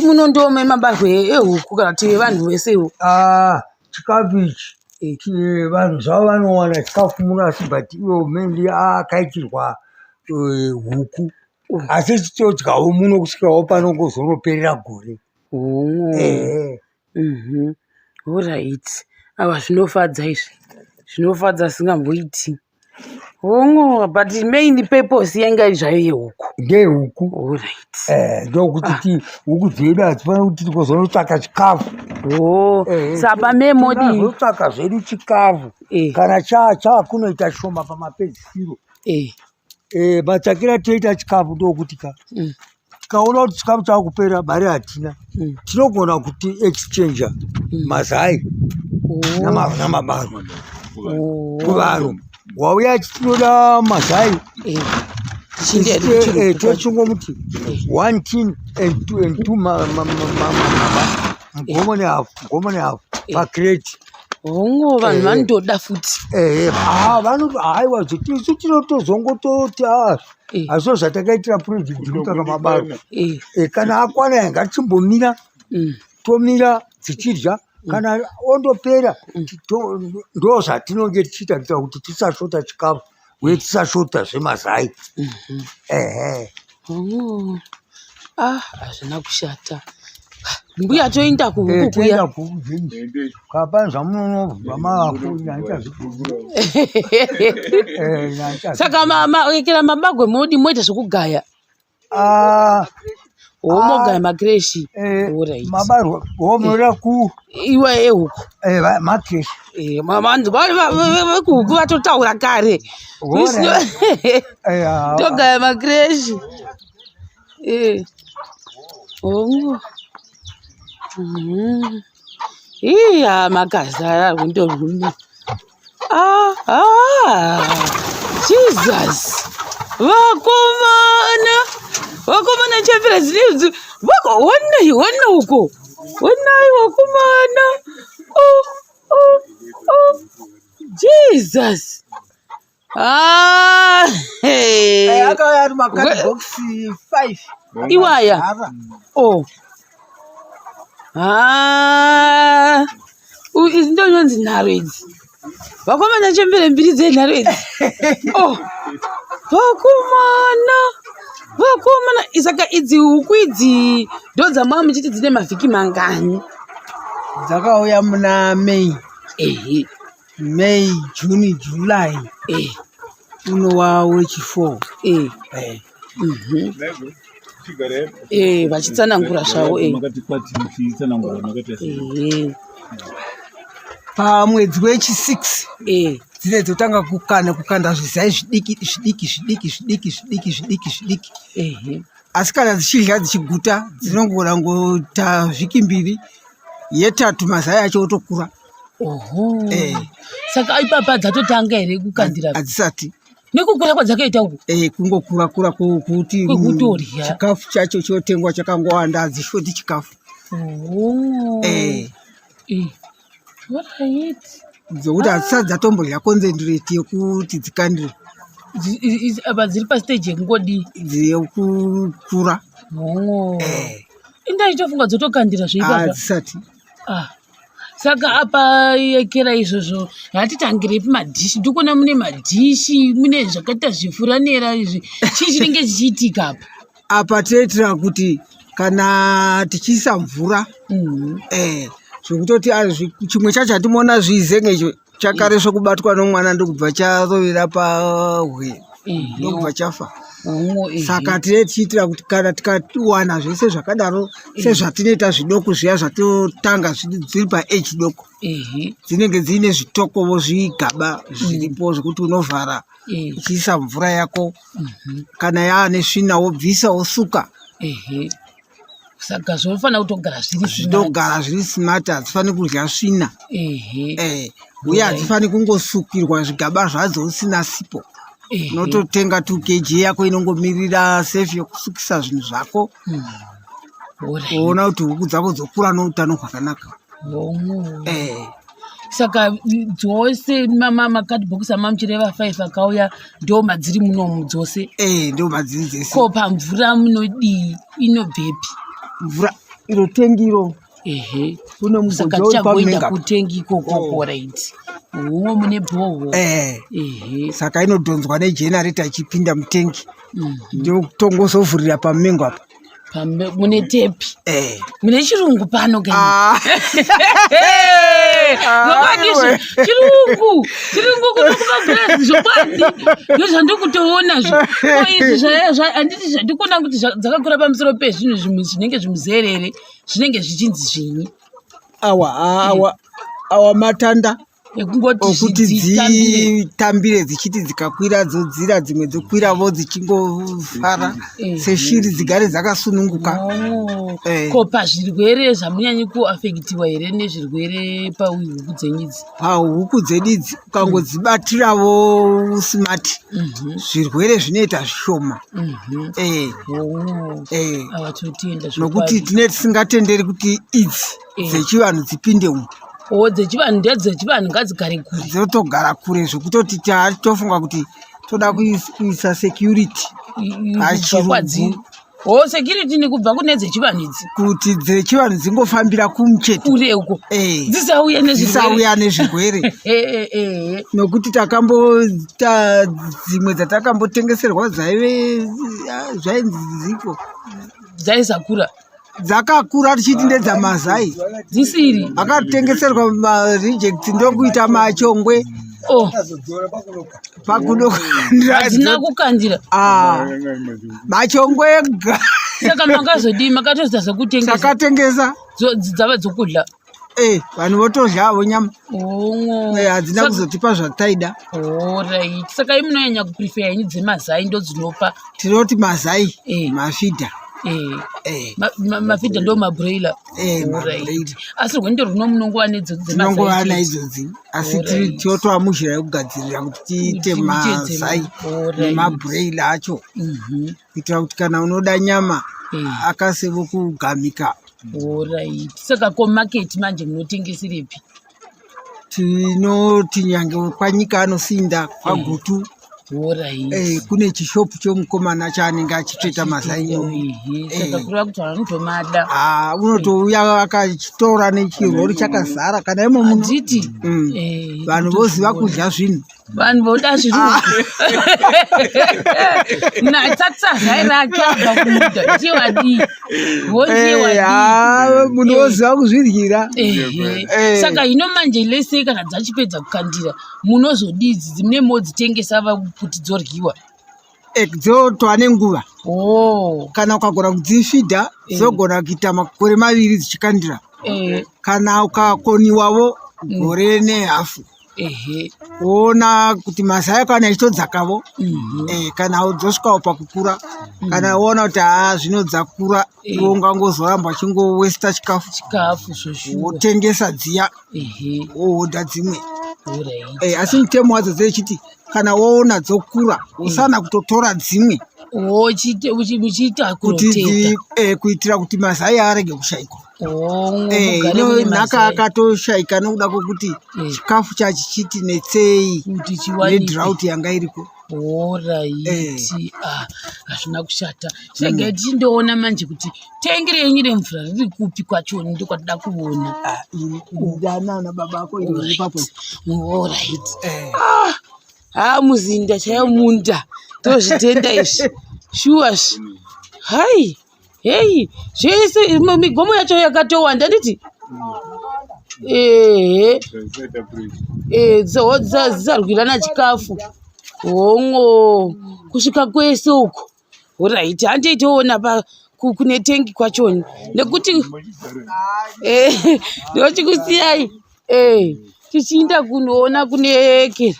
muno ndo mabarwe ehuku kana kuti vanhu vesewo. Chikafu ichi vanhu zvavo vanowana chikafu muno asi but iwo mainly akaitirwa huku asi tichitodyawo muno kusvikawo panongozonoperera gore. Alright. Ava zvinofadza izvi. Zvinofadza singamboiti. But main purpose yanga zvayo yehuku. Ndehuku. Alright. Ndokuti huku dzedu hadzifana kuti tikozonotsvaka chikafu. Saba memodi. Tinozotsvaka zvedu chikafu. Kana chakunoita shoma pamapedzisiro. Matsvakira toita chikafu ndokuti tikaona kuti chikafu chakupera mari hatina. Tinogona kuti exchange mazai namabarwe kuvanhu. Wauya achitinoda mazai tochingomutsi 1 tin and 2 mugomone hafu pacrate. Vanhu vanotoda futi. Haiwa zvetisu tinotozongototi hazvo zvatakaitira project kutaka mabarwe. Kana akwana ngatichimbomira tomira tichidya kana ondopera ndo zvatinonge tichiita kuita kuti tisashota chikafu uye tisashota zvemazai. Hazvina kushata. Mbuya toenda kuhuku kuya. Kapa zvamunonobva mavako nyanja zvikuru. Saka ekera mabagwe modi moita zvokugaya. Womogaya makreshi. Mabarwe womora ku iwe ehuku. Makreshi. Vanhu vekuhuku vatotaura kare. Togaya makreshi. Makazara kuntorwuni. Jesus. Vakomana chapira zvinezvi. Wona uko. Wonai vakomana. Jesus. Akauya ari makadbox 5. Iwaya. Izi ndonzi nharo idzi. Vakomana chembere mbiri dzenharo idzi. Vakomana isaka idzi huku idzi ndo dzamwa muchiti dzine mavhiki mangani? Dzakauya muna May, June, July. Unowa wechi4. Vachitsanangura zvavo. Pamwedzi wechi6 dzine dzotanga kukanda zvizai zvidiki. Asi kana dzichidya dzichiguta dzinongona ngoita vhiki 2 ye3 mazai acho otokura. Saka ipapa dzatotanga here kukandira? Hadzisati. Nekukura kwadzakaita uku? Kungokura kuti chikafu chacho chotengwa chakangowanda hadzishoti chikafu. Dzokuti hadzisati dzatombodya concentrate yekuti dzikandire. Apa dziri pastage yekungodi? Yekukura. Indaichofunga dzotokandira zveipapa? Hadzisati. Saka apa yekera izvozvo hatitangire madhishi. Ndikuona mune madhishi, mune zvakaita zvifuranera izvi. Chii chinenge chichiitika apa? Apa toitira kuti kana tichiisa mvura zvokutoti chimwe chacho hatimoona zvizenga icho chakareswa kubatwa nomwana ndokubva charovera pahwe ndokubva chafa. Saka tichiitira kuti kana tikawana zvese zvakadaro sezvatinoita zvidoko zviya zvatotanga dziri paage doko dzinenge dziine zvitokovo zvigaba zviripo zvokuti unovhara uchiisa mvura yako kana yaane svina wobvisa wosuka. Saka zvinofana kutogara zviri smart, hadzifani kudya svina. Uye hadzifani kungosukirwa zvigaba zvadzo usina sipo. Nototenga 2 kg yako inongomirira safe yokusukisa zvinhu zvako. Uona kuti huku dzako dzokura noutano hwakanaka. Saka dzose makadhibhokisi amamuchireva 5 akauya ndo madziri munomu dzose? Ndo madziri dzese. Ko pamvura munodii inobvepi? Mvura iro tengiro kune musaka tichagoenda kutengi ikoko right umwe mune bhoho saka inodhonzwa negenerator ichipinda mutengi ndokutongozovhurira pamengo apa mune tepi mune chirungu pano chirungu kunokumagirazi zvokwadi ndozvandikutoonazvo handiti zvandikuona kuti dzakakura pamusoro pezvinhu zvimwe zvinenge zvimuzerere zvinenge zvichinzi zvinyi awa matanda ekungoti dzitambire dzichiti dzikakwira dzodzira dzimwe dzokwiravo dzichingofara seshiri dzigare dzakasununguka. Ko pazvirwere zvamunyanyi kuafekitiwa here nezvirwere pahuku dzenyidzi? Pahuku dzedidzi ukangodzibatiravo usimati zvirwere zvinoita zvishoma. Nokuti tinenge tisingatenderi kuti idzi dzechivanhu dzipinde umu. Dzechivanhu ndedzechivanhu ngadzigare kure. Dzotogara kure zvekutoti tofunga kuti toda kuisa security pachirungu. Security ni kubva kune dzechivanhu idzi kuti dzechivanhu dzingofambira kumucheto kure uko dzisauya nezvirwere. Nokuti takamboita dzimwe dzatakambotengeserwa zvainzi zipo dzaisakura dzakakura tichiti ndedzamazai dzisiri akatengeserwa mareject ndokuita machongwe hadzina kukandira machongwe ega. Saka makazodii makatozita zakatengesa dzava dzokudla vanhu votodya havo nyama hadzina kuzotipa zvataida. Right. Saka imunonyanya kuprefer yenyu dzemazai ndo dzinopa tinoti mazai mafidha mafidha ndo mabroiler. Asi rwendo runo munongova nedzonongova idzodzi asi tinotoamushira yekugadzirira kuti tiite mazai nemabroiler acho kuitira kuti kana unoda nyama akasevo kugamika. Saka komaketi manje munotengeserepi? Tinoti nyange kwanyika anosinda kwaGùtû kune chishopu chomukomana chaanenge achitsveta mazai. Unotouya akachitora nechirori chakazara kana imo munoti vanhu voziva kudya zvinhu vanhu voda zvirungu natsatsa rake abva kumuda ndiwadii munhu woziva kuzviryira. Saka hino manje lese kana dzachipedza kukandira munozodidzi dzimwe modzitengesa kuti dzoryiwa dzotova nenguva kana ukagona kudzifidha dzogona kuita makore 2 dzichikandira kana ukakoniwavo gore nehafu woona kuti mazai ako ana achitodzakavo kana dzosvikawo pakukura kana woona kuti zvinodzakura iwe ungangozoramba uchingowesta chikafu wotengesa dziya wohodha dzimwe. Asi mutemo wadzo dzechiti kana woona dzokura usana kutotora dzimwe kuitira kuti mazai arege kushaikwa. Nhaka akatoshaika nokuda kwokuti chikafu chachichiti netsei nedrought yanga iriko. Hazvina kushata. Sega tichindoona manje kuti tengi renyu remvura riri kupi kwachoni ndokwatida kuona. Nana baba ako iri papo. Muzinda chaiyo munda tozvitenda izvi shuwashi. Hai zvese migomo yacho yakatowanda nditi dzarwirana chikafu kusvika kwese uko. Right, handei toona kune tengi kwachoni nekuti ndochikusiyai tichiinda kunoona kune kera